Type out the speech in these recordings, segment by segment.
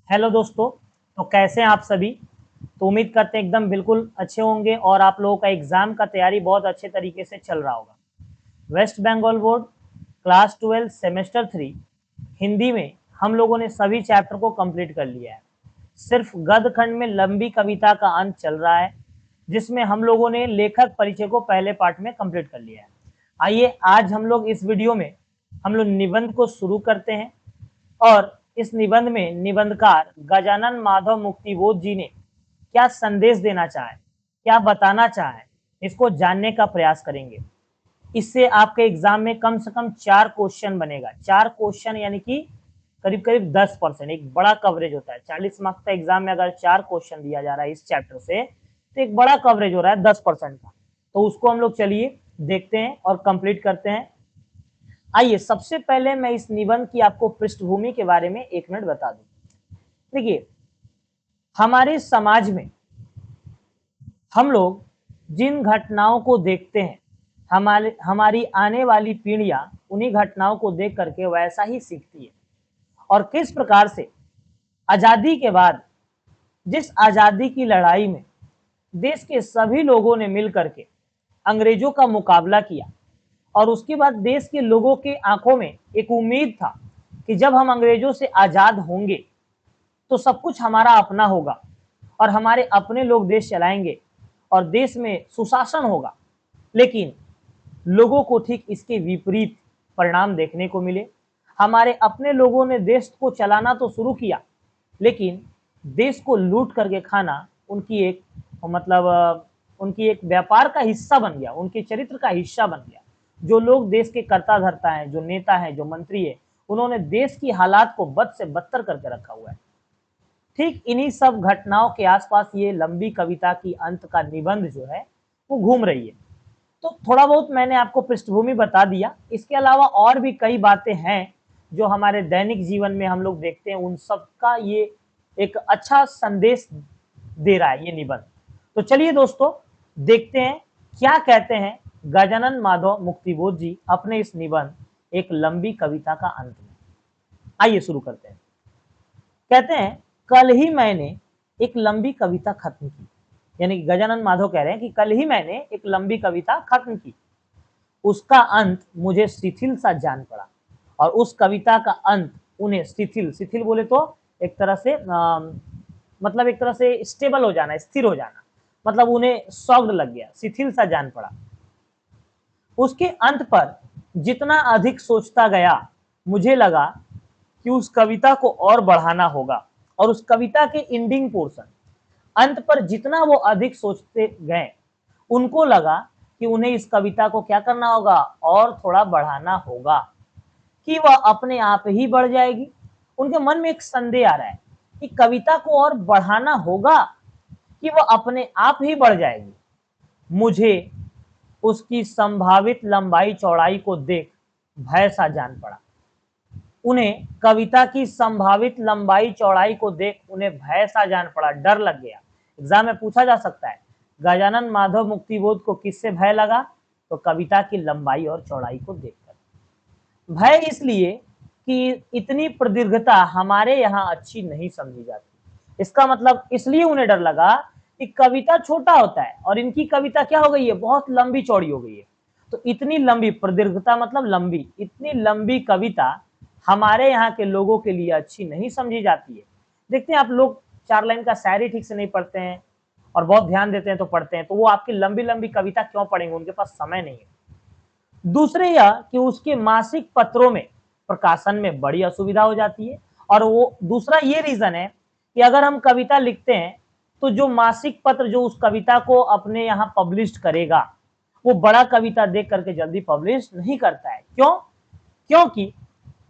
Hello दोस्तों। तो कैसे हैं आप सभी। तो उम्मीद करते हैं एकदम बिल्कुल अच्छे होंगे और आप लोगों का एग्जाम का तैयारी बहुत अच्छे तरीके से चल रहा होगा। West Bengal board class 12 semester 3 Hindi में हम लोगों ने सभी चैप्टर को कंप्लीट कर लिया है। सिर्फ गद्य खंड में लंबी कविता का अंत चल रहा है, जिसमें हम लोगों ने लेखक परिचय को पहले पार्ट में कंप्लीट कर लिया है। आइए आज हम लोग इस वीडियो में हम लोग निबंध को शुरू करते हैं और इस निबंध में निबंधकार गजानन माधव मुक्तिबोध जी ने क्या संदेश देना चाहे, क्या बताना चाहे, इसको जानने का प्रयास करेंगे। इससे आपके एग्जाम में कम से कम 4 क्वेश्चन बनेगा। 4 क्वेश्चन यानी कि करीब करीब 10%, एक बड़ा कवरेज होता है। 40 मार्क्स का एग्जाम में अगर 4 क्वेश्चन दिया जा रहा है इस चैप्टर से, तो एक बड़ा कवरेज हो रहा है 10% का। तो उसको हम लोग चलिए देखते हैं और कंप्लीट करते हैं। आइए सबसे पहले मैं इस निबंध की आपको पृष्ठभूमि के बारे में 1 मिनट बता दूं। देखिए, हमारे समाज में हम लोग जिन घटनाओं को देखते हैं, हमारी आने वाली पीढ़ियां उन्हीं घटनाओं को देख करके वैसा ही सीखती है। और किस प्रकार से आजादी के बाद जिस आजादी की लड़ाई में देश के सभी लोगों ने मिल करके अंग्रेजों का मुकाबला किया और उसके बाद देश के लोगों के आंखों में एक उम्मीद था कि जब हम अंग्रेजों से आजाद होंगे तो सब कुछ हमारा अपना होगा और हमारे अपने लोग देश चलाएंगे और देश में सुशासन होगा। लेकिन लोगों को ठीक इसके विपरीत परिणाम देखने को मिले। हमारे अपने लोगों ने देश को चलाना तो शुरू किया, लेकिन देश को लूट करके खाना उनकी एक उनकी एक व्यापार का हिस्सा बन गया, उनके चरित्र का हिस्सा बन गया। जो लोग देश के कर्ता धर्ता हैं, जो नेता हैं, जो मंत्री है, उन्होंने देश की हालात को बद से बदतर करके रखा हुआ है। ठीक इन्हीं सब घटनाओं के आसपास ये लंबी कविता की अंत का निबंध जो है वो घूम रही है। तो थोड़ा बहुत मैंने आपको पृष्ठभूमि बता दिया। इसके अलावा और भी कई बातें हैं जो हमारे दैनिक जीवन में हम लोग देखते हैं, उन सब का ये एक अच्छा संदेश दे रहा है ये निबंध। तो चलिए दोस्तों देखते हैं क्या कहते हैं गजानन माधव मुक्तिबोध जी अपने इस निबंध एक लंबी कविता का अंत में। आइए शुरू करते हैं। कहते हैं, कल ही मैंने एक लंबी कविता खत्म की। यानी कि गजानन माधव कह रहे हैं कि कल ही मैंने एक लंबी कविता खत्म की, उसका अंत मुझे शिथिल सा जान पड़ा। और उस कविता का अंत उन्हें शिथिल, शिथिल बोले तो एक तरह से मतलब एक तरह से स्टेबल हो जाना, स्थिर हो जाना, मतलब उन्हें शॉक्ड लग गया, शिथिल सा जान पड़ा। उसके अंत पर जितना अधिक सोचता गया, मुझे लगा कि उस कविता को और बढ़ाना होगा। और उस कविता के एंडिंग पोर्शन, अंत पर जितना वो अधिक सोचते गए, उनको लगा कि उन्हें इस कविता को क्या करना होगा, और थोड़ा बढ़ाना होगा, कि वह अपने आप ही बढ़ जाएगी। उनके मन में एक संदेह आ रहा है कि कविता को और बढ़ाना होगा कि वह अपने आप ही बढ़ जाएगी। मुझे उसकी संभावित लंबाई चौड़ाई को देख भय सा जान पड़ा। उन्हें कविता की संभावित लंबाई चौड़ाई को देख उन्हें भय सा जान पड़ा, डर लग गया। एग्जाम में पूछा जा सकता है गजानन माधव मुक्तिबोध को किससे भय लगा, तो कविता की लंबाई और चौड़ाई को देखकर। भय इसलिए कि इतनी प्रदीर्घता हमारे यहाँ अच्छी नहीं समझी जाती। इसका मतलब इसलिए उन्हें डर लगा कि कविता छोटा होता है और इनकी कविता क्या हो गई है, बहुत लंबी चौड़ी हो गई है। तो इतनी लंबी प्रदीर्घता मतलब लंबी, इतनी लंबी कविता हमारे यहाँ के लोगों के लिए अच्छी नहीं समझी जाती है। देखते हैं आप लोग 4 लाइन का शायरी ठीक से नहीं पढ़ते हैं और बहुत ध्यान देते हैं तो पढ़ते हैं, तो वो आपकी लंबी लंबी कविता क्यों पढ़ेंगे, उनके पास समय नहीं है। दूसरे यह कि उसके मासिक पत्रों में प्रकाशन में बड़ी असुविधा हो जाती है। और वो दूसरा ये रीजन है कि अगर हम कविता लिखते हैं तो जो मासिक पत्र जो उस कविता को अपने यहाँ पब्लिश करेगा, वो बड़ा कविता देख करके जल्दी पब्लिश नहीं करता है। क्यों? क्योंकि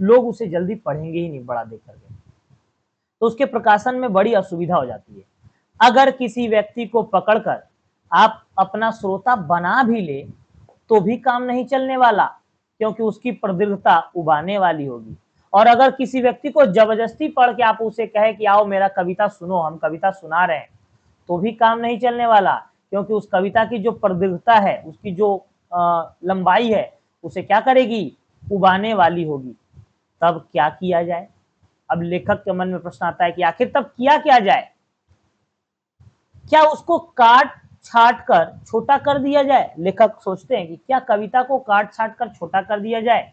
लोग उसे जल्दी पढ़ेंगे ही नहीं बड़ा देख करके, तो उसके प्रकाशन में बड़ी असुविधा हो जाती है। अगर किसी व्यक्ति को पकड़कर आप अपना श्रोता बना भी ले तो भी काम नहीं चलने वाला, क्योंकि उसकी प्रदीर्घता उबाने वाली होगी। और अगर किसी व्यक्ति को जबरदस्ती पढ़ के आप उसे कहे कि आओ मेरा कविता सुनो, हम कविता सुना रहे हैं, तो भी काम नहीं चलने वाला, क्योंकि उस कविता की जो प्रदीर्घता है, उसकी जो लंबाई है, उसे क्या करेगी, उबाने वाली होगी। तब क्या किया जाए? अब लेखक के मन में प्रश्न आता है कि आखिर तब किया क्या जाए? क्या उसको काट छाट कर छोटा कर दिया जाए? लेखक सोचते हैं कि क्या कविता को काट छाट कर छोटा कर दिया जाए,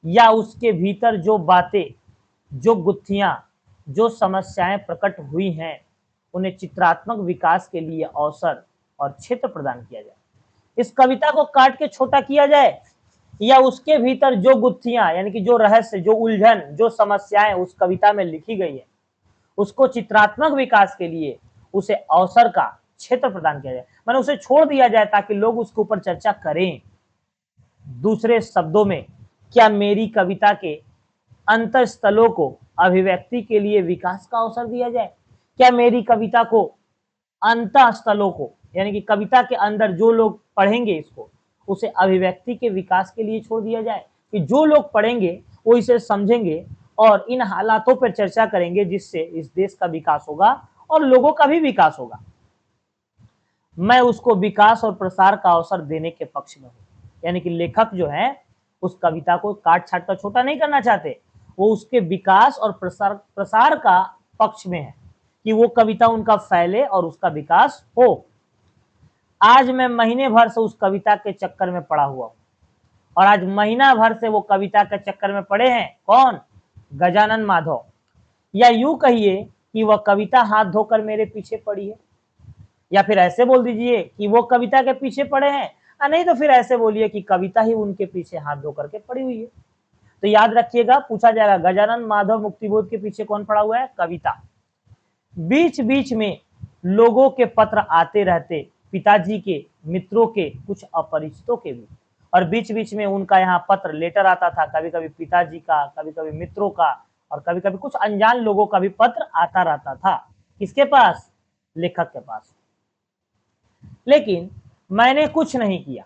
या उसके भीतर जो बातें, जो गुत्थियां, जो समस्याएं प्रकट हुई हैं, उन्हें चित्रात्मक विकास के लिए अवसर और क्षेत्र प्रदान किया जाए। इस कविता को काट के छोटा किया जाए, या उसके भीतर जो गुत्थियां, यानी कि जो रहस्य, जो उलझन, जो समस्याएं उस कविता में लिखी गई है, उसको चित्रात्मक विकास के लिए उसे अवसर का क्षेत्र प्रदान किया जाए, माने उसे छोड़ दिया जाए ताकि लोग उसके ऊपर चर्चा करें। दूसरे शब्दों में, क्या मेरी कविता के अंतस्थलों को अभिव्यक्ति के लिए विकास का अवसर दिया जाए? क्या मेरी कविता को अंतस्थलों को, यानी कि कविता के अंदर जो लोग पढ़ेंगे इसको, उसे अभिव्यक्ति के विकास के लिए छोड़ दिया जाए, कि जो लोग पढ़ेंगे वो इसे समझेंगे और इन हालातों पर चर्चा करेंगे जिससे इस देश का विकास होगा और लोगों का भी विकास होगा। मैं उसको विकास और प्रसार का अवसर देने के पक्ष में हूं। यानी कि लेखक जो है उस कविता को काट छाट कर छोटा नहीं करना चाहते, वो उसके विकास और प्रसार का पक्ष में है कि वो कविता उनका फैले और उसका विकास हो। आज मैं महीने भर से उस कविता के चक्कर में पड़ा हुआ हूं, और आज महीना भर से वो कविता के चक्कर में पड़े हैं कौन? गजानन माधव। या यूं कहिए कि वह कविता हाथ धोकर मेरे पीछे पड़ी है, या फिर ऐसे बोल दीजिए कि वो कविता के पीछे पड़े हैं, नहीं तो फिर ऐसे बोलिए कि कविता ही उनके पीछे हाथ धो करके पड़ी हुई है। तो याद रखिएगा, पूछा जाएगा गजानन माधव मुक्तिबोध के पीछे कौन पड़ा हुआ है? कविता। बीच बीच में लोगों के पत्र आते रहते, पिताजी के, मित्रों के, कुछ अपरिचितों के भी, और बीच बीच में उनका यहाँ पत्र लेटर आता था, कभी कभी पिताजी का, कभी कभी मित्रों का, और कभी कभी कुछ अनजान लोगों का भी पत्र आता रहता था। किसके पास? लेखक के पास। लेकिन मैंने कुछ नहीं किया।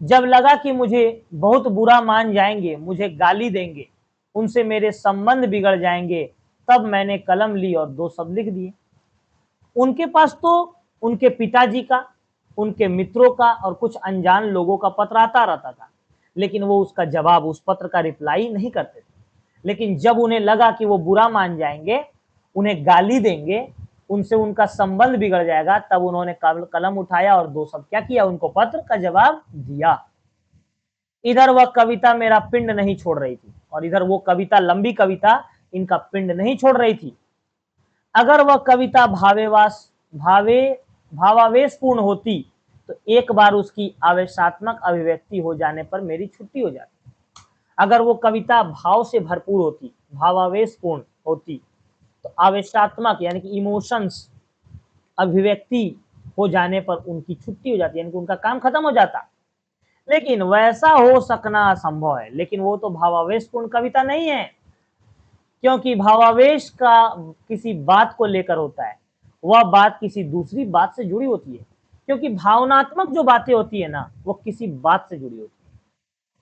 जब लगा कि मुझे बहुत बुरा मान जाएंगे, मुझे गाली देंगे, उनसे मेरे संबंध बिगड़ जाएंगे, तब मैंने कलम ली और 2 शब्द लिख दिए। उनके पास तो उनके पिताजी का, उनके मित्रों का और कुछ अनजान लोगों का पत्र आता रहता था, लेकिन वो उसका जवाब, उस पत्र का रिप्लाई नहीं करते थे। लेकिन जब उन्हें लगा कि वो बुरा मान जाएंगे, उन्हें गाली देंगे, उनसे उनका संबंध बिगड़ जाएगा, तब उन्होंने कलम उठाया और 2 शब्द क्या किया? उनको पत्र का जवाब दिया। इधर वह कविता मेरा पिंड नहीं छोड़ रही थी, और इधर वो कविता, लंबी कविता, इनका पिंड नहीं छोड़ रही थी। अगर वह कविता भावावेशपूर्ण होती तो एक बार उसकी आवेशात्मक अभिव्यक्ति हो जाने पर मेरी छुट्टी हो जाती। अगर वो कविता भाव से भरपूर होती, भावावेशपूर्ण होती, तो आवेशात्मक यानी कि इमोशंस अभिव्यक्ति हो जाने पर उनकी छुट्टी हो जाती, यानी कि उनका काम खत्म हो जाता। लेकिन वैसा हो सकना असंभव है। लेकिन वो तो भावावेशपूर्ण कविता नहीं है, क्योंकि भावावेश का किसी बात को लेकर होता है, वह बात किसी दूसरी बात से जुड़ी होती है। क्योंकि भावनात्मक जो बातें होती है ना, वो किसी बात से जुड़ी होती है,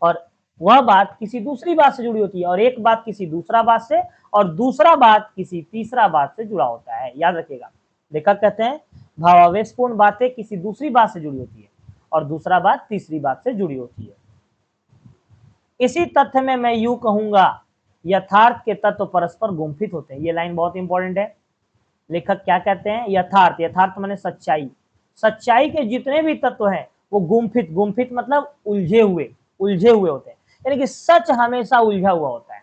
और वह बात किसी दूसरी बात से जुड़ी होती है, और एक बात किसी दूसरा बात से, और दूसरा बात किसी तीसरा बात से जुड़ा होता है। याद रखिएगा, लेखक कहते हैं भावावेशपूर्ण बातें किसी दूसरी बात से जुड़ी होती है और दूसरा बात तीसरी बात से जुड़ी होती है। इसी तथ्य में मैं यूं कहूंगा, यथार्थ के तत्व परस्पर गुंफित होते हैं। ये लाइन बहुत इंपॉर्टेंट है। लेखक क्या कहते हैं? यथार्थ, यथार्थ माने सच्चाई, सच्चाई के जितने भी तत्व हैं वो गुंफित, गुंफित मतलब उलझे हुए होते हैं, यानी कि सच हमेशा उलझा हुआ होता है।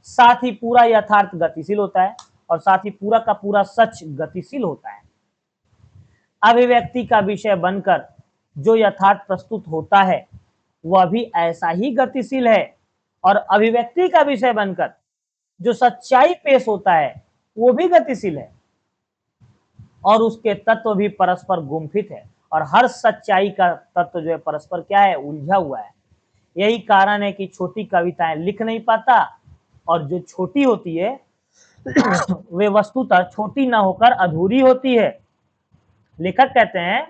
साथ ही पूरा यथार्थ गतिशील होता है, और साथ ही पूरा का पूरा सच गतिशील होता है। अभिव्यक्ति का विषय बनकर जो यथार्थ प्रस्तुत होता है वह भी ऐसा ही गतिशील है, और अभिव्यक्ति का विषय बनकर जो सच्चाई पेश होता है वो भी गतिशील है, और उसके तत्व भी परस्पर गुंफित है। और हर सच्चाई का तत्व जो है परस्पर क्या है? उलझा हुआ है। यही कारण है कि छोटी कविताएं लिख नहीं पाता, और जो छोटी होती है वे वस्तुतः छोटी ना होकर अधूरी होती है। लेखक कहते हैं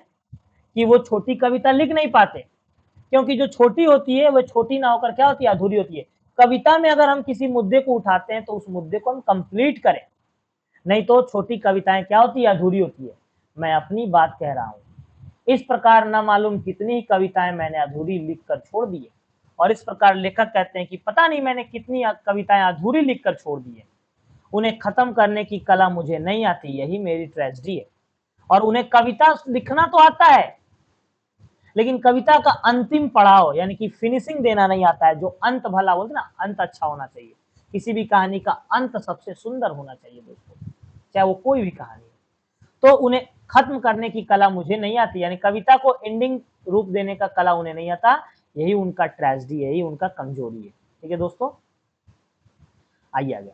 कि वो छोटी कविता लिख नहीं पाते, क्योंकि जो छोटी होती है वह छोटी ना होकर क्या होती है? अधूरी होती है। कविता में अगर हम किसी मुद्दे को उठाते हैं तो उस मुद्दे को हम कंप्लीट करें, नहीं तो छोटी कविताएं क्या होती है? अधूरी होती है। मैं अपनी बात कह रहा हूं। इस प्रकार न मालूम कितनी ही कविताएं मैंने अधूरी लिख कर छोड़ दी है, और इस प्रकार लेखक कहते हैं कि पता नहीं मैंने कितनी कविताएं अधूरी लिखकर छोड़ दी है, उन्हें खत्म करने की कला मुझे नहीं आती, यही मेरी ट्रेजेडी है। और उन्हें कविता लिखना तो आता है, लेकिन कविता का अंतिम पड़ाव यानी कि फिनिशिंग देना नहीं आता है। जो अंत भला बोलते ना, अंत अच्छा होना चाहिए। किसी भी कहानी का अंत सबसे सुंदर होना चाहिए दोस्तों, चाहे वो कोई भी कहानी है। तो उन्हें खत्म करने की कला मुझे नहीं आती, यानी कविता को एंडिंग रूप देने का कला उन्हें नहीं आता, यही उनका ट्रेजेडी है, यही उनका कमजोरी है। ठीक है दोस्तों, आइए आगे।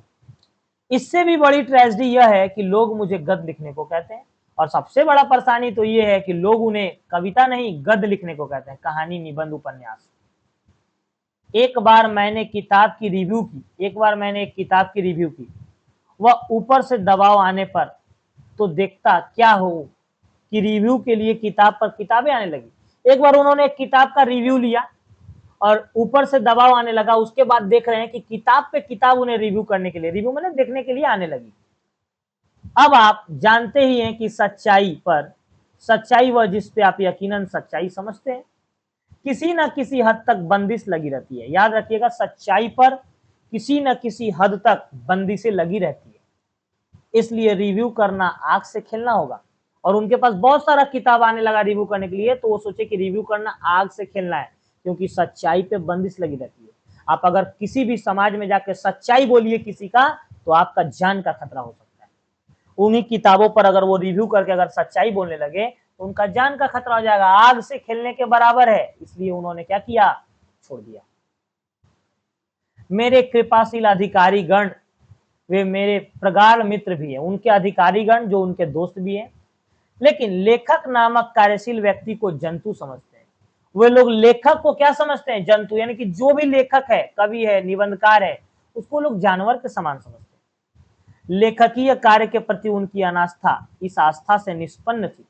इससे भी बड़ी ट्रेजेडी यह है कि लोग मुझे गद्य लिखने को कहते हैं, और सबसे बड़ा परेशानी तो ये है कि लोग उन्हें कविता नहीं गद्य लिखने को कहते हैं, कहानी, निबंध, उपन्यास। एक बार मैंने एक किताब की रिव्यू की, वह ऊपर से दबाव आने पर तो देखता क्या हो कि रिव्यू के लिए किताब पर किताबें आने लगी। एक बार उन्होंने एक किताब का रिव्यू लिया और ऊपर से दबाव आने लगा, उसके बाद देख रहे हैं कि किताब पे किताब उन्हें रिव्यू करने के लिए, रिव्यू मतलब देखने के लिए आने लगी। अब आप जानते ही हैं कि सच्चाई वह जिस पे आप यकीनन सच्चाई समझते हैं, किसी न किसी हद तक बंदिश लगी रहती है। याद रखिएगा, सच्चाई पर किसी न किसी हद तक बंदिशें लगी रहती है। इसलिए रिव्यू करना आग से खेलना होगा, और उनके पास बहुत सारा किताब आने लगा रिव्यू करने के लिए, तो वो सोचे कि रिव्यू करना आग से खेलना है, क्योंकि सच्चाई पे बंदिश लगी रहती है। आप अगर किसी भी समाज में जाके सच्चाई बोलिए किसी का, तो आपका जान का खतरा हो सकता है। उन्हीं किताबों पर अगर वो रिव्यू करके अगर सच्चाई बोलने लगे तो उनका जान का खतरा हो जाएगा, आग से खेलने के बराबर है। इसलिए उन्होंने क्या किया, छोड़ दिया। मेरे कृपाशील अधिकारी गण, वे मेरे प्रगाढ़ मित्र भी हैं, उनके अधिकारीगण जो उनके दोस्त भी हैं, लेकिन लेखक नामक कार्यशील व्यक्ति को जंतु समझते हैं। वे लोग लेखक को क्या समझते हैं, जंतु, यानी कि जो भी लेखक है, कवि है, निबंधकार है, उसको लोग जानवर के समान समझते हैं। लेखकीय कार्य के प्रति उनकी अनास्था इस आस्था से निष्पन्न थी,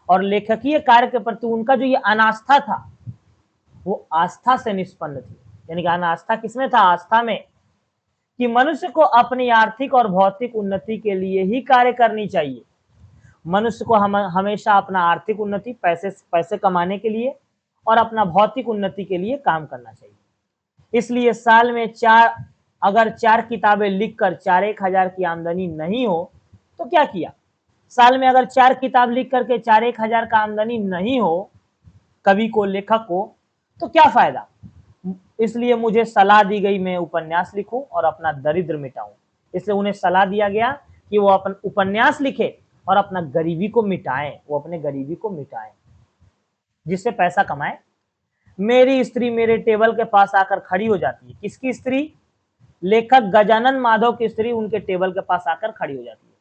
और लेखकीय कार्य के प्रति उनका जो ये अनास्था था वो आस्था से निष्पन्न थी। यानी कि अनास्था किसमें था, आस्था में, कि मनुष्य को अपनी आर्थिक और भौतिक उन्नति के लिए ही कार्य करनी चाहिए। मनुष्य को हमेशा अपना आर्थिक उन्नति, पैसे कमाने के लिए और अपना भौतिक उन्नति के लिए काम करना चाहिए। इसलिए साल में अगर 4 किताबें लिखकर 4-1 हजार की आमदनी नहीं हो तो क्या किया। साल में अगर 4 किताब लिख करके 4-1 हजार का आमदनी नहीं हो कवि को, लेखक को, तो क्या फायदा। इसलिए मुझे सलाह दी गई मैं उपन्यास लिखूं और अपना दरिद्र मिटाऊं। इसलिए उन्हें सलाह दिया गया कि वो अपन उपन्यास लिखे और अपना गरीबी को मिटाएं, वो अपने गरीबी को मिटाएं जिससे पैसा कमाए। मेरी स्त्री मेरे टेबल के पास आकर खड़ी हो जाती है। किसकी स्त्री, लेखक गजानन माधव की स्त्री उनके टेबल के पास आकर खड़ी हो जाती है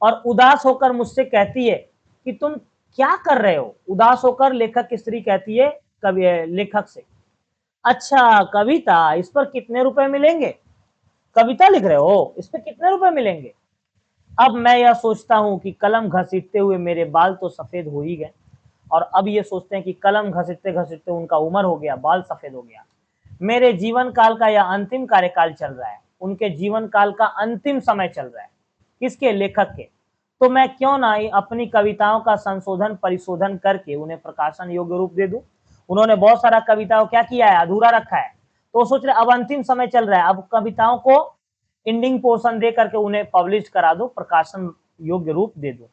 और उदास होकर मुझसे कहती है कि तुम क्या कर रहे हो। उदास होकर लेखक की स्त्री कहती है लेखक से, अच्छा कविता, इस पर कितने रुपए मिलेंगे, कविता लिख रहे हो, इस पर कितने रुपए मिलेंगे। अब मैं यह सोचता हूं कि कलम घसीटते हुए मेरे बाल तो सफेद हो ही गए, और अब ये सोचते हैं कि कलम घसीटते घसीटते उनका उम्र हो गया, बाल सफेद हो गया। मेरे जीवन काल का यह अंतिम कार्यकाल चल रहा है, उनके जीवन काल का अंतिम समय चल रहा है। किसके, लेखक के। तो मैं क्यों ना अपनी कविताओं का संशोधन परिशोधन करके उन्हें प्रकाशन योग्य रूप दे दूं। उन्होंने बहुत सारा कविताओं क्या किया है, अधूरा रखा है, तो सोच रहे अब अंतिम समय चल रहा है, अब कविताओं को एंडिंग पोर्शन दे करके उन्हें पब्लिश करा दो, प्रकाशन योग्य रूप दे दो।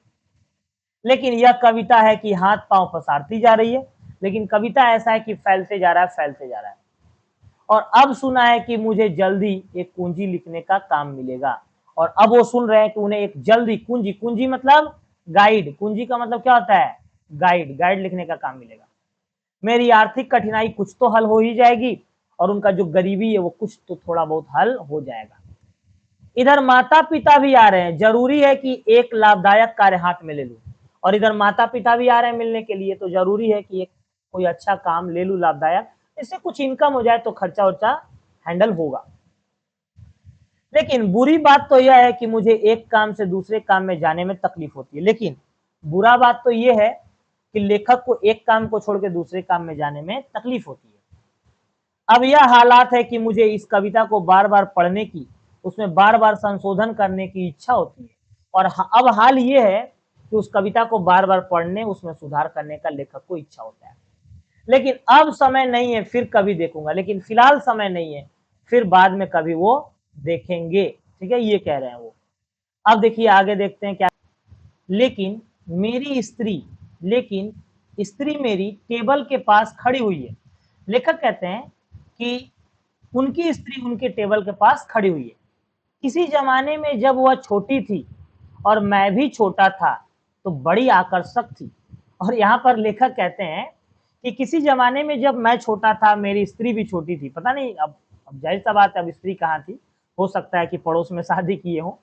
लेकिन यह कविता है कि हाथ पांव पसारती जा रही है, लेकिन कविता ऐसा है कि फैलते जा रहा है, फैलते जा रहा है। और अब सुना है कि मुझे जल्दी एक कुंजी लिखने का काम मिलेगा, और अब वो सुन रहे हैं कि उन्हें एक जल्दी कुंजी मतलब गाइड, कुंजी का मतलब क्या होता है, गाइड लिखने का काम मिलेगा। मेरी आर्थिक कठिनाई कुछ तो हल हो ही जाएगी, और उनका जो गरीबी है वो कुछ तो थोड़ा बहुत हल हो जाएगा। इधर माता पिता भी आ रहे हैं, जरूरी है कि एक लाभदायक कार्य हाथ में ले लूं, और इधर माता पिता भी आ रहे हैं मिलने के लिए, तो जरूरी है कि एक कोई अच्छा काम ले लूं लाभदायक, इससे कुछ इनकम हो जाए तो खर्चा वर्चा हैंडल होगा। लेकिन बुरी बात तो यह है कि मुझे एक काम से दूसरे काम में जाने में तकलीफ होती है। लेकिन बुरा बात तो यह है कि लेखक को एक काम को छोड़ के दूसरे काम में जाने में तकलीफ होती है। अब यह हालात है कि मुझे इस कविता को बार बार पढ़ने की, उसमें बार बार संशोधन करने की इच्छा होती है, और अब हाल ये है कि उस कविता को बार बार पढ़ने, उसमें सुधार करने का लेखक को इच्छा होता है। लेकिन अब समय नहीं है, फिर कभी देखूंगा, लेकिन फिलहाल समय नहीं है, फिर बाद में कभी वो देखेंगे। ठीक है, ये कह रहे हैं वो। अब देखिए आगे देखते हैं क्या। लेकिन मेरी स्त्री लेकिन स्त्री मेरी टेबल के पास खड़ी हुई है। लेखक कहते हैं कि उनकी स्त्री उनके टेबल के पास खड़ी हुई है। किसी जमाने में जब वह छोटी थी और मैं भी छोटा था तो बड़ी आकर्षक थी। और यहाँ पर लेखक कहते हैं कि किसी जमाने में जब मैं छोटा था, मेरी स्त्री भी छोटी थी। पता नहीं अब जाहिर सा बात है, अब स्त्री कहाँ थी, हो सकता है कि पड़ोस में शादी किए हो।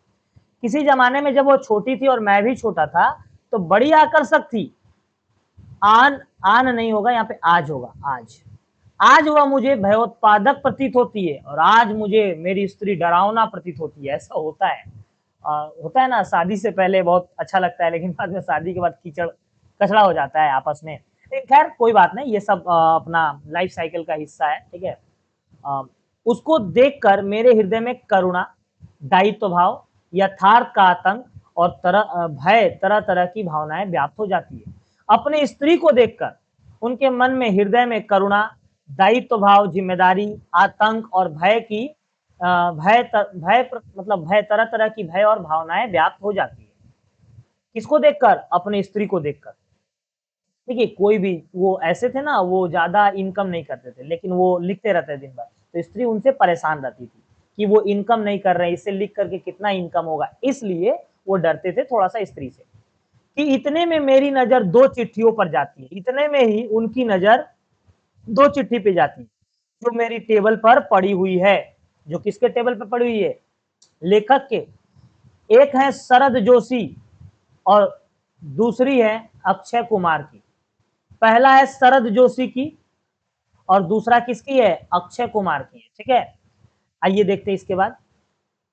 किसी जमाने में जब वो छोटी थी और मैं भी छोटा था तो बड़ी आकर्षक थी। आन आन नहीं होगा, यहाँ पे आज होगा। आज आज वह मुझे भयोत्पादक प्रतीत होती है और आज मुझे मेरी स्त्री डरावना प्रतीत होती है। ऐसा होता है। होता है ना, शादी से पहले बहुत अच्छा लगता है, लेकिन बाद में शादी के बाद कीचड़ कचड़ा हो जाता है आपस में। खैर कोई बात नहीं, ये सब अपना लाइफ साइकिल का हिस्सा है। ठीक है। अ, उसको देखकर मेरे हृदय में करुणा, दायित्व भाव, यथार्थ का आतंक और भय, तरह तरह की भावनाएं व्याप्त हो जाती है। अपने स्त्री को देखकर उनके मन में, हृदय में करुणा, दायित्व भाव, जिम्मेदारी, आतंक और भय की मतलब भय, तरह तरह की भय और भावनाएं व्याप्त हो जाती है। किसको देखकर? अपने स्त्री को देखकर। देखिए कोई भी, वो ऐसे थे ना, वो ज्यादा इनकम नहीं करते थे, लेकिन वो लिखते रहते दिन भर, तो स्त्री उनसे परेशान रहती थी कि वो इनकम नहीं कर रहे, इससे लिख करके कितना इनकम होगा, इसलिए वो डरते थे थोड़ा सा स्त्री से। कि इतने में मेरी नजर दो चिट्ठियों पर जाती है। इतने में ही उनकी नजर दो चिट्ठी पे जाती है जो मेरी टेबल पर पड़ी हुई है। जो किसके टेबल पर पड़ी हुई है? लेखक के। एक है शरद जोशी और दूसरी है अक्षय कुमार की। पहला है शरद जोशी की और दूसरा किसकी है? अक्षय कुमार की है। ठीक है, आइए देखते हैं इसके बाद।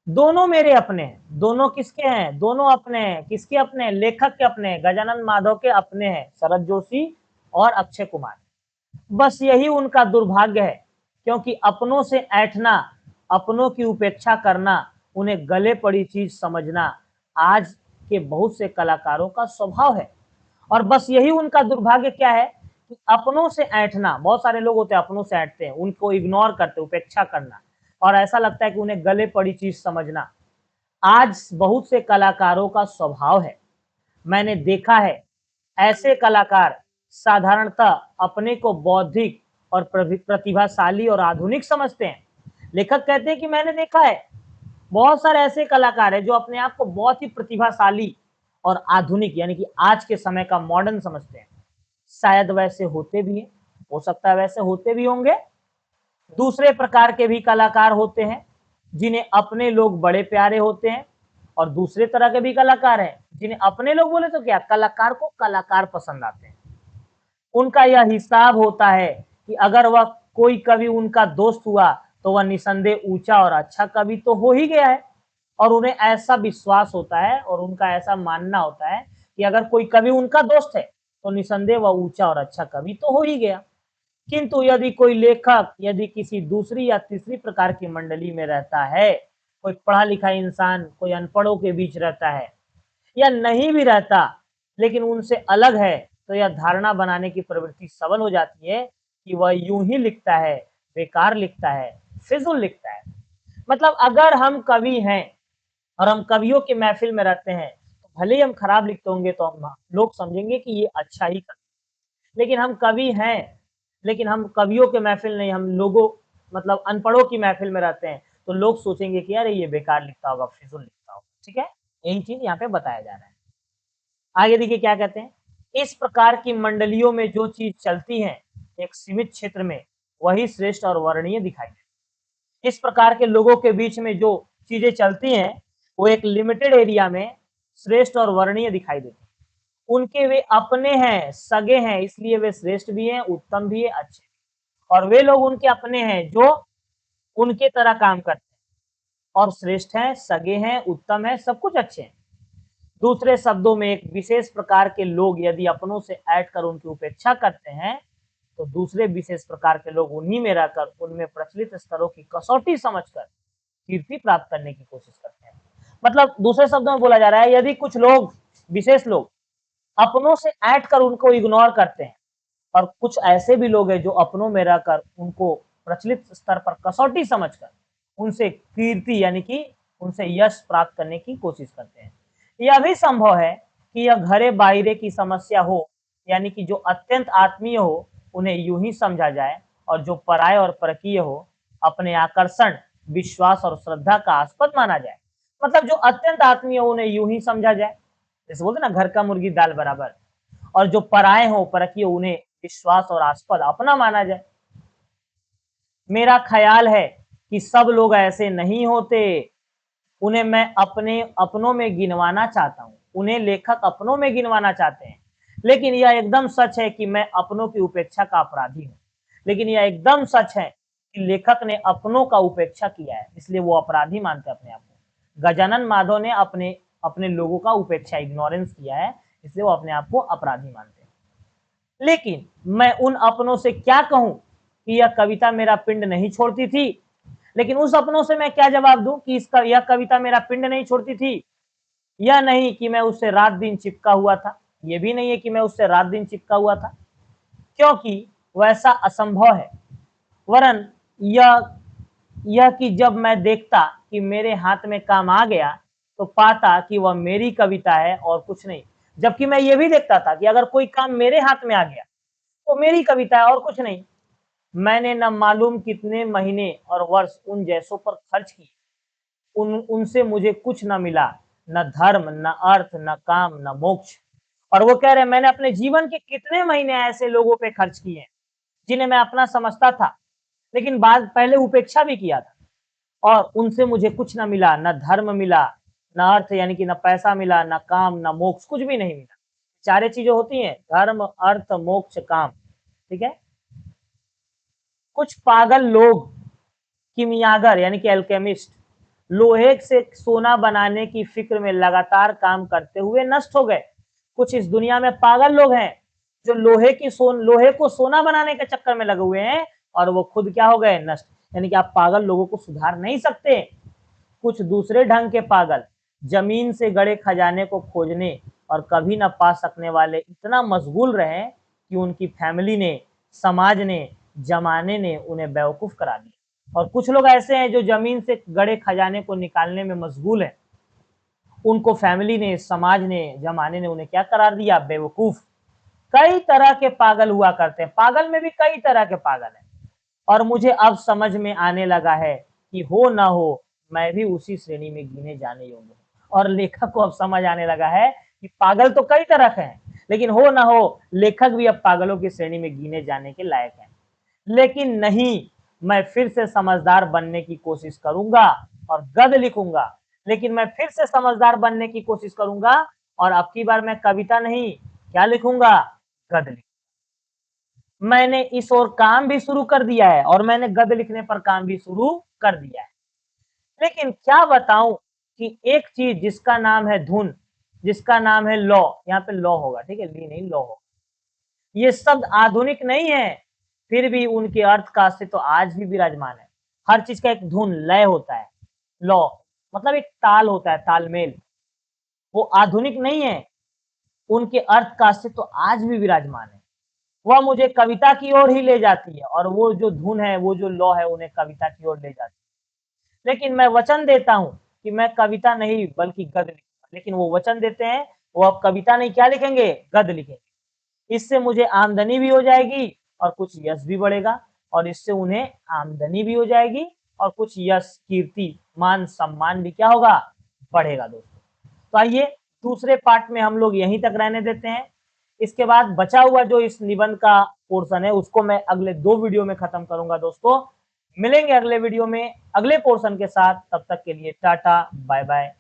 दोनों मेरे अपने हैं। दोनों किसके हैं? दोनों अपने हैं। किसके अपने हैं? लेखक के अपने हैं, गजानन माधव के अपने हैं, शरद जोशी और अक्षय कुमार। बस यही उनका दुर्भाग्य है, क्योंकि अपनों से ऐंठना, अपनों की उपेक्षा करना, उन्हें गले पड़ी चीज समझना आज के बहुत से कलाकारों का स्वभाव है। और बस यही उनका दुर्भाग्य क्या है कि अपनों से ऐंठना। बहुत सारे लोग होते हैं अपनों से ऐंठते हैं, उनको इग्नोर करते, उपेक्षा करना, और ऐसा लगता है कि उन्हें गले पड़ी चीज समझना आज बहुत से कलाकारों का स्वभाव है। मैंने देखा है ऐसे कलाकार साधारणतः अपने को बौद्धिक और प्रतिभाशाली और आधुनिक समझते हैं। लेखक कहते हैं कि मैंने देखा है बहुत सारे ऐसे कलाकार हैं जो अपने आप को बहुत ही प्रतिभाशाली और आधुनिक, यानी कि आज के समय का मॉडर्न समझते हैं। शायद वैसे होते भी हैं, हो सकता है वैसे होते भी होंगे। दूसरे प्रकार के भी कलाकार होते हैं जिन्हें अपने लोग बड़े प्यारे होते हैं, और दूसरे तरह के भी कलाकार हैं जिन्हें अपने लोग बोले तो क्या, कलाकार को कलाकार पसंद आते हैं। उनका यह हिसाब होता है कि अगर वह कोई कवि उनका दोस्त हुआ तो वह निसंदेह ऊंचा और अच्छा कवि तो हो ही गया है। और उन्हें ऐसा विश्वास होता है और उनका ऐसा मानना होता है कि अगर कोई कवि उनका दोस्त है तो निसंदेह वह ऊंचा और अच्छा कवि तो हो ही गया। किंतु यदि कोई लेखक यदि किसी दूसरी या तीसरी प्रकार की मंडली में रहता है, कोई पढ़ा लिखा इंसान कोई अनपढ़ों के बीच रहता है, या नहीं भी रहता लेकिन उनसे अलग है, तो यह धारणा बनाने की प्रवृत्ति सबल हो जाती है कि वह यूं ही लिखता है, बेकार लिखता है, फिजूल लिखता है। मतलब अगर हम कवि हैं और हम कवियों के महफिल में रहते हैं, तो भले ही हम खराब लिखते होंगे तो हम लोग समझेंगे कि ये अच्छा ही कर, लेकिन हम कवि हैं, लेकिन हम कवियों के महफिल नहीं, हम लोगों मतलब अनपढ़ों की महफिल में रहते हैं, तो लोग सोचेंगे कि यार ये बेकार लिखता होगा, फिजूल लिखता होगा। ठीक है, यही चीज यहाँ पे बताया जा रहा है। आगे देखिए क्या कहते हैं। इस प्रकार की मंडलियों में जो चीज चलती है एक सीमित क्षेत्र में, वही श्रेष्ठ और वर्णीय दिखाई देती है। इस प्रकार के लोगों के बीच में जो चीजें चलती हैं वो एक लिमिटेड एरिया में श्रेष्ठ और वर्णीय दिखाई देती है। उनके वे अपने हैं, सगे हैं, इसलिए वे श्रेष्ठ भी हैं, उत्तम भी है, अच्छे भी। और वे लोग उनके अपने हैं जो उनके तरह काम करते हैं और श्रेष्ठ हैं, सगे हैं, उत्तम है, सब कुछ अच्छे हैं। दूसरे शब्दों में एक विशेष प्रकार के लोग यदि अपनों से ऐड कर उनकी उपेक्षा करते हैं, तो दूसरे विशेष प्रकार के लोग उन्हीं में रहकर उनमें प्रचलित स्तरों की कसौटी समझकर कीर्ति प्राप्त करने की कोशिश करते हैं। मतलब दूसरे शब्दों में बोला जा रहा है, यदि कुछ लोग, विशेष लोग अपनों से ऐड कर उनको इग्नोर करते हैं और कुछ ऐसे भी लोग हैं जो अपनों में रहकर उनको प्रचलित स्तर पर कसौटी समझकर उनसे कीर्ति यानी कि उनसे यश प्राप्त करने की कोशिश करते हैं। यह भी संभव है कि यह घरे बाहिरे की समस्या हो, यानी कि जो अत्यंत आत्मीय हो उन्हें यूं ही समझा जाए और जो पराये और परकीय हो अपने आकर्षण, विश्वास और श्रद्धा का आस्पद माना जाए। मतलब जो अत्यंत आत्मीय हो उन्हें यूं ही समझा जाए, जैसे बोलते ना घर का मुर्गी दाल बराबर, और जो पराये हो परकीय उन्हें विश्वास और आस्पद अपना माना जाए। मेरा ख्याल है कि सब लोग ऐसे नहीं होते, उन्हें मैं अपने अपनों में गिनवाना चाहता हूँ, उन्हें लेखक अपनों में गिनवाना चाहते हैं। लेकिन यह एकदम सच है कि मैं अपनों की उपेक्षा का अपराधी हूँ। लेकिन यह एकदम सच है कि लेखक ने अपनों का उपेक्षा किया है, इसलिए वो अपराधी मानते अपने आप को। गजानन माधव ने अपने अपने लोगों का उपेक्षा, इग्नोरेंस किया है, इसलिए वो अपने आप को अपराधी मानते हैं। लेकिन मैं उन अपनों से क्या कहूं कि यह कविता मेरा पिंड नहीं छोड़ती थी। लेकिन उस अपनों से मैं क्या जवाब दूं कि इसका यह कविता मेरा पिंड नहीं छोड़ती थी। यह नहीं कि मैं उससे रात दिन चिपका हुआ था, यह भी नहीं है कि मैं उससे रात दिन चिपका हुआ था, क्योंकि वैसा असंभव है। वरन यह कि जब मैं देखता कि मेरे हाथ में काम आ गया तो पाता कि वह मेरी कविता है और कुछ नहीं। जबकि मैं ये भी देखता था कि अगर कोई काम मेरे हाथ में आ गया तो मेरी कविता है और कुछ नहीं। मैंने न मालूम कितने महीने और वर्ष उन जैसों पर खर्च किए, उनसे मुझे कुछ न मिला, न धर्म, न अर्थ, न काम, न मोक्ष। और वो कह रहे हैं मैंने अपने जीवन के कितने महीने ऐसे लोगों पे खर्च किए हैं जिन्हें मैं अपना समझता था, लेकिन बाद पहले उपेक्षा भी किया था, और उनसे मुझे कुछ न मिला, न धर्म मिला, न अर्थ यानी कि न पैसा मिला, न काम, न मोक्ष, कुछ भी नहीं मिला। चारे चीजें होती हैं, धर्म, अर्थ, मोक्ष, काम। ठीक है। कुछ पागल लोग, किमियागर यानी कि एल्केमिस्ट, लोहे से सोना बनाने की फिक्र में लगातार काम करते हुए नष्ट हो गए। कुछ इस दुनिया में पागल लोग हैं जो लोहे को सोना बनाने के चक्कर में लगे हुए हैं और वो खुद क्या हो गए, नष्ट। यानी कि आप पागल लोगों को सुधार नहीं सकते। कुछ दूसरे ढंग के पागल जमीन से गड़े खजाने को खोजने और कभी न पा सकने वाले इतना मशगूल रहे कि उनकी फैमिली ने, समाज ने, जमाने ने उन्हें बेवकूफ करा दिया। और कुछ लोग ऐसे हैं जो जमीन से गड़े खजाने को निकालने में मशगूल है, उनको फैमिली ने, समाज ने, जमाने ने उन्हें क्या करार दिया, बेवकूफ। कई तरह के पागल हुआ करते हैं, पागल में भी कई तरह के पागल हैं, और मुझे अब समझ में आने लगा है कि हो ना हो मैं भी उसी श्रेणी में गिने जाने योग्य हूं। और लेखक को अब समझ आने लगा है कि पागल तो कई तरह के हैं, लेकिन हो ना हो लेखक भी अब पागलों की श्रेणी में गिने जाने के लायक है। लेकिन नहीं, मैं फिर से समझदार बनने की कोशिश करूंगा और गद लिखूंगा। लेकिन मैं फिर से समझदार बनने की कोशिश करूंगा और अब की बार मैं कविता नहीं, क्या लिखूंगा, गद लिखूंगा। मैंने इस ओर काम भी शुरू कर दिया है और मैंने गद लिखने पर काम भी शुरू कर दिया है। लेकिन क्या बताऊं कि एक चीज जिसका नाम है धुन, जिसका नाम है लॉ, यहाँ पे लॉ होगा, ठीक है, ली नहीं लॉ होगा, ये शब्द आधुनिक नहीं है, फिर भी उनके अर्थ का अस्तित्व तो आज भी विराजमान है। हर चीज का एक धुन, लय होता है। लॉ मतलब एक ताल होता है, तालमेल, वो आधुनिक नहीं है, उनके अर्थ का अस्तित्व तो आज भी विराजमान है। वह मुझे कविता की ओर ही ले जाती है और वो जो धुन है, वो जो लॉ है, उन्हें कविता की ओर ले जाती है। लेकिन मैं वचन देता हूं कि मैं कविता नहीं बल्कि गद्य लिखूंगा। लेकिन वो वचन देते हैं, वो अब कविता नहीं क्या लिखेंगे, गद्य लिखेंगे। इससे मुझे आमदनी भी हो जाएगी और कुछ यश भी बढ़ेगा, और इससे उन्हें आमदनी भी हो जाएगी और कुछ यश, कीर्ति, मान, सम्मान भी क्या होगा, बढ़ेगा दोस्तों। तो आइए दूसरे पार्ट में हम लोग यहीं तक रहने देते हैं। इसके बाद बचा हुआ जो इस निबंध का पोर्शन है उसको मैं अगले 2 वीडियो में खत्म करूंगा दोस्तों। मिलेंगे अगले वीडियो में अगले पोर्शन के साथ, तब तक के लिए टाटा, बाय बाय।